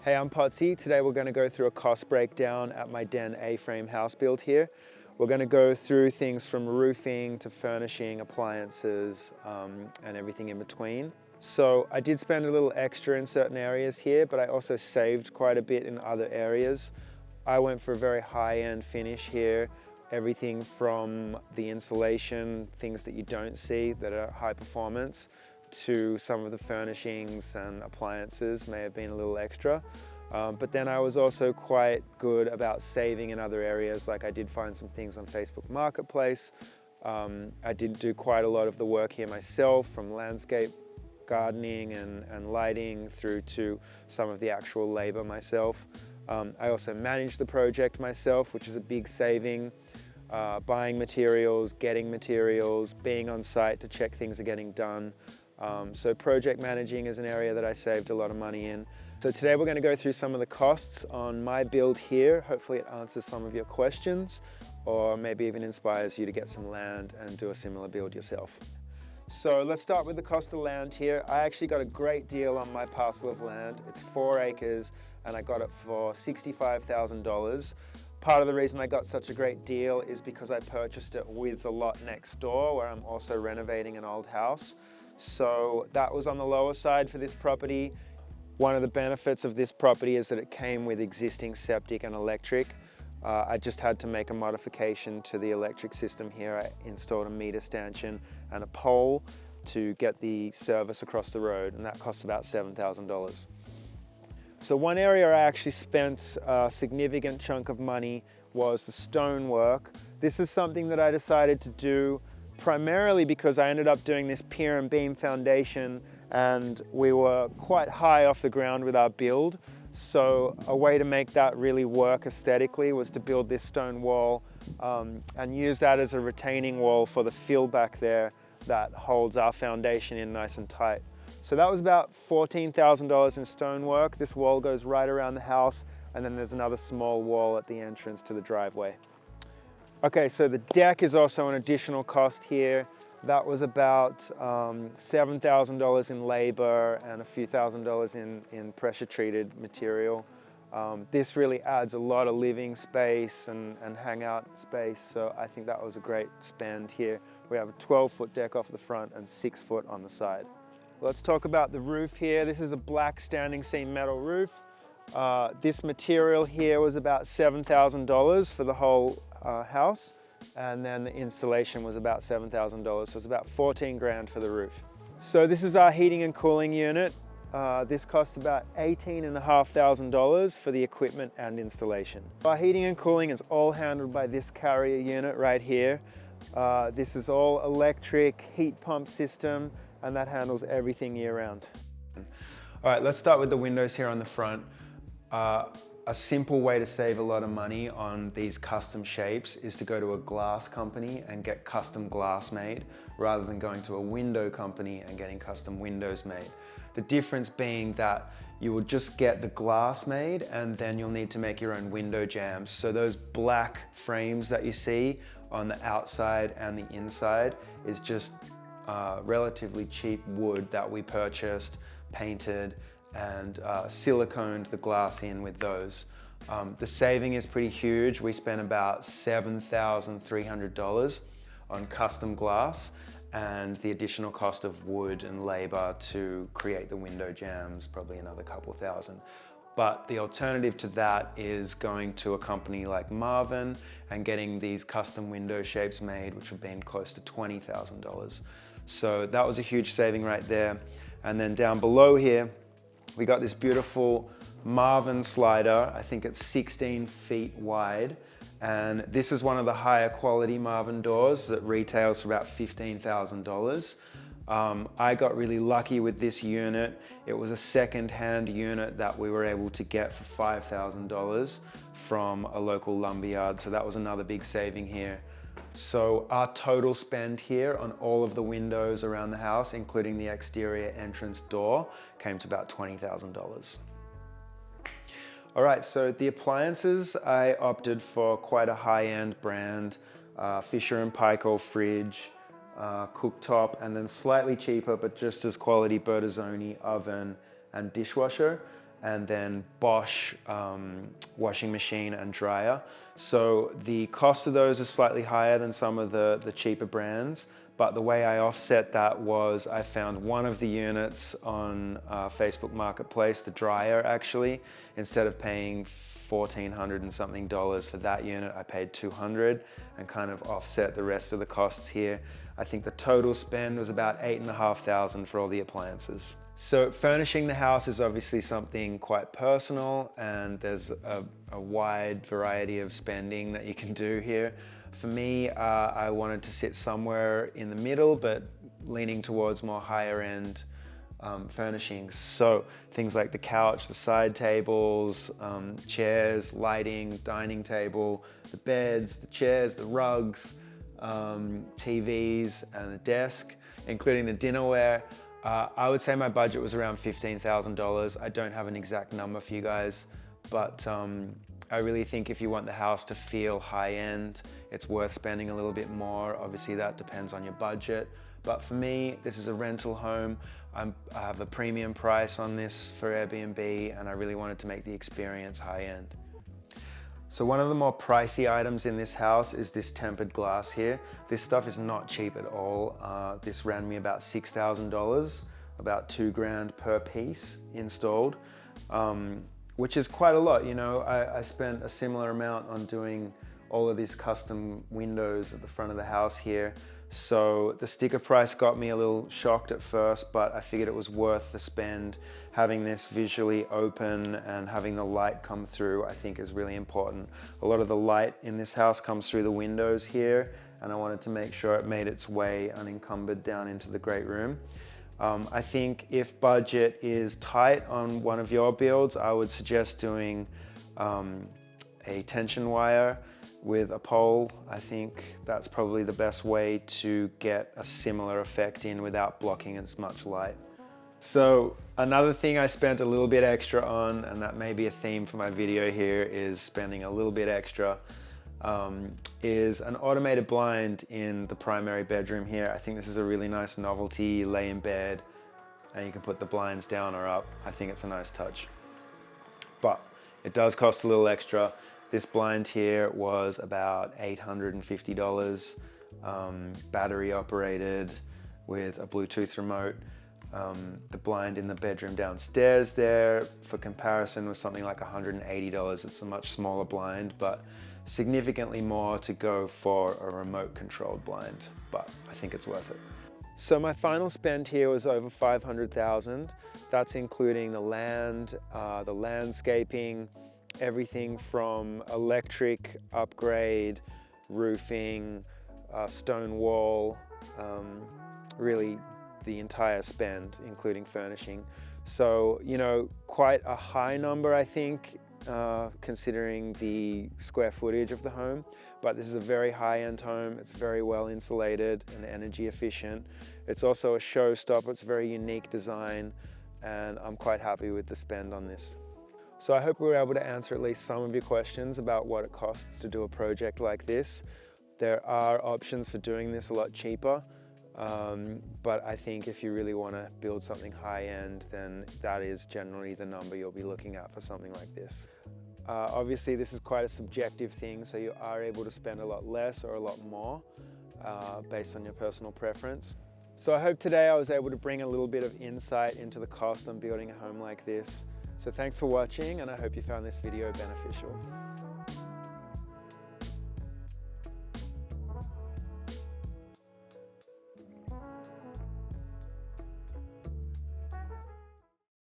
Hey, I'm Pottsy. Today we're going to go through a cost breakdown at my Den A-frame house build here. We're going to go through things from roofing to furnishing, appliances, and everything in between. So I did spend a little extra in certain areas here, but I also saved quite a bit in other areas. I went for a very high-end finish here. Everything from the insulation, things that you don't see that are high performance, to some of the furnishings and appliances may have been a little extra. But then I was also quite good about saving in other areas, like I did find some things on Facebook Marketplace. I did do quite a lot of the work here myself, from landscape gardening and lighting through to some of the actual labor myself. I also managed the project myself, which is a big saving. Buying materials, getting materials, being on site to check things are getting done. So project managing is an area that I saved a lot of money in. So today we're going to go through some of the costs on my build here. Hopefully it answers some of your questions, or maybe even inspires you to get some land and do a similar build yourself. So let's start with the cost of land here. I actually got a great deal on my parcel of land. It's 4 acres and I got it for $65,000. Part of the reason I got such a great deal is because I purchased it with the lot next door, where I'm also renovating an old house. So that was on the lower side for this property. One of the benefits of this property is that it came with existing septic and electric. I just had to make a modification to the electric system here. I installed a meter stanchion and a pole to get the service across the road, and that cost about $7,000. So one area I actually spent a significant chunk of money was the stonework. This is something that I decided to do primarily because I ended up doing this pier and beam foundation, and we were quite high off the ground with our build. So a way to make that really work aesthetically was to build this stone wall and use that as a retaining wall for the fill back there that holds our foundation in nice and tight. So that was about $14,000 in stonework. This wall goes right around the house, and then there's another small wall at the entrance to the driveway. Okay, so the deck is also an additional cost here. That was about $7,000 in labor and a few $1,000s in pressure treated material. This really adds a lot of living space and hangout space, so I think that was a great spend here. We have a 12-foot deck off the front and 6 foot on the side. Let's talk about the roof here. This is a black standing seam metal roof. This material here was about $7,000 for the whole house, and then the installation was about $7,000, so it's about 14 grand for the roof. So this is our heating and cooling unit. This cost about $18,500 for the equipment and installation. Our heating and cooling is all handled by this carrier unit right here. This is all electric heat pump system, and that handles everything year round. All right, let's start with the windows here on the front. A simple way to save a lot of money on these custom shapes is to go to a glass company and get custom glass made, rather than going to a window company and getting custom windows made. The difference being that you will just get the glass made, and then you'll need to make your own window jambs. So those black frames that you see on the outside and the inside is just relatively cheap wood that we purchased, painted, and siliconed the glass in with those. The saving is pretty huge. We spent about $7,300 on custom glass, and the additional cost of wood and labor to create the window jambs, probably another couple thousand. But the alternative to that is going to a company like Marvin and getting these custom window shapes made, which would have been close to $20,000. So that was a huge saving right there. And then down below here, we got this beautiful Marvin slider. I think it's 16 feet wide. And this is one of the higher quality Marvin doors that retails for about $15,000. I got really lucky with this unit. It was a second-hand unit that we were able to get for $5,000 from a local lumberyard. So that was another big saving here. So our total spend here on all of the windows around the house, including the exterior entrance door, came to about $20,000. All right, so the appliances, I opted for quite a high-end brand, Fisher & Paykel fridge, cooktop, and then slightly cheaper but just as quality Bertazzoni oven and dishwasher. and then Bosch washing machine and dryer. So the cost of those is slightly higher than some of the cheaper brands, but the way I offset that was I found one of the units on Facebook Marketplace, the dryer actually. Instead of paying $1,400 and something for that unit, I paid $200 and kind of offset the rest of the costs here. I think the total spend was about $8,500 for all the appliances. So furnishing the house is obviously something quite personal, and there's a wide variety of spending that you can do here. For me, I wanted to sit somewhere in the middle, but leaning towards more higher end furnishings. So things like the couch, the side tables, chairs, lighting, dining table, the beds, the chairs, the rugs, TVs, and the desk, including the dinnerware. I would say my budget was around $15,000. I don't have an exact number for you guys, but I really think if you want the house to feel high-end, it's worth spending a little bit more. Obviously that depends on your budget, but for me, this is a rental home. I have a premium price on this for Airbnb, and I really wanted to make the experience high-end. So one of the more pricey items in this house is this tempered glass here. This stuff is not cheap at all. This ran me about $6,000, about $2,000 per piece installed, which is quite a lot. You know, I spent a similar amount on doing all of these custom windows at the front of the house here. So the sticker price got me a little shocked at first, but I figured it was worth the spend. Having this visually open and having the light come through, I think is really important. A lot of the light in this house comes through the windows here, and I wanted to make sure it made its way unencumbered down into the great room. I think if budget is tight on one of your builds, I would suggest doing a tension wire with a pole. I think that's probably the best way to get a similar effect in without blocking as much light. So another thing I spent a little bit extra on, and that may be a theme for my video here, is spending a little bit extra, is an automated blind in the primary bedroom here. I think this is a really nice novelty. You lay in bed and you can put the blinds down or up. I think it's a nice touch, but it does cost a little extra. This blind here was about $850, battery operated with a Bluetooth remote. The blind in the bedroom downstairs there, for comparison, was something like $180. It's a much smaller blind, but significantly more to go for a remote controlled blind, but I think it's worth it. So my final spend here was over $500,000. That's including the land, the landscaping, everything from electric upgrade, roofing, stone wall, really the entire spend, including furnishing. So, you know, quite a high number, I think, considering the square footage of the home. But this is a very high-end home. It's very well insulated and energy efficient. It's also a showstopper. It's a very unique design, and I'm quite happy with the spend on this. So I hope we were able to answer at least some of your questions about what it costs to do a project like this. There are options for doing this a lot cheaper, but I think if you really want to build something high-end, then that is generally the number you'll be looking at for something like this. Obviously this is quite a subjective thing, so you are able to spend a lot less or a lot more based on your personal preference. So I hope today I was able to bring a little bit of insight into the cost on building a home like this. So thanks for watching, and I hope you found this video beneficial.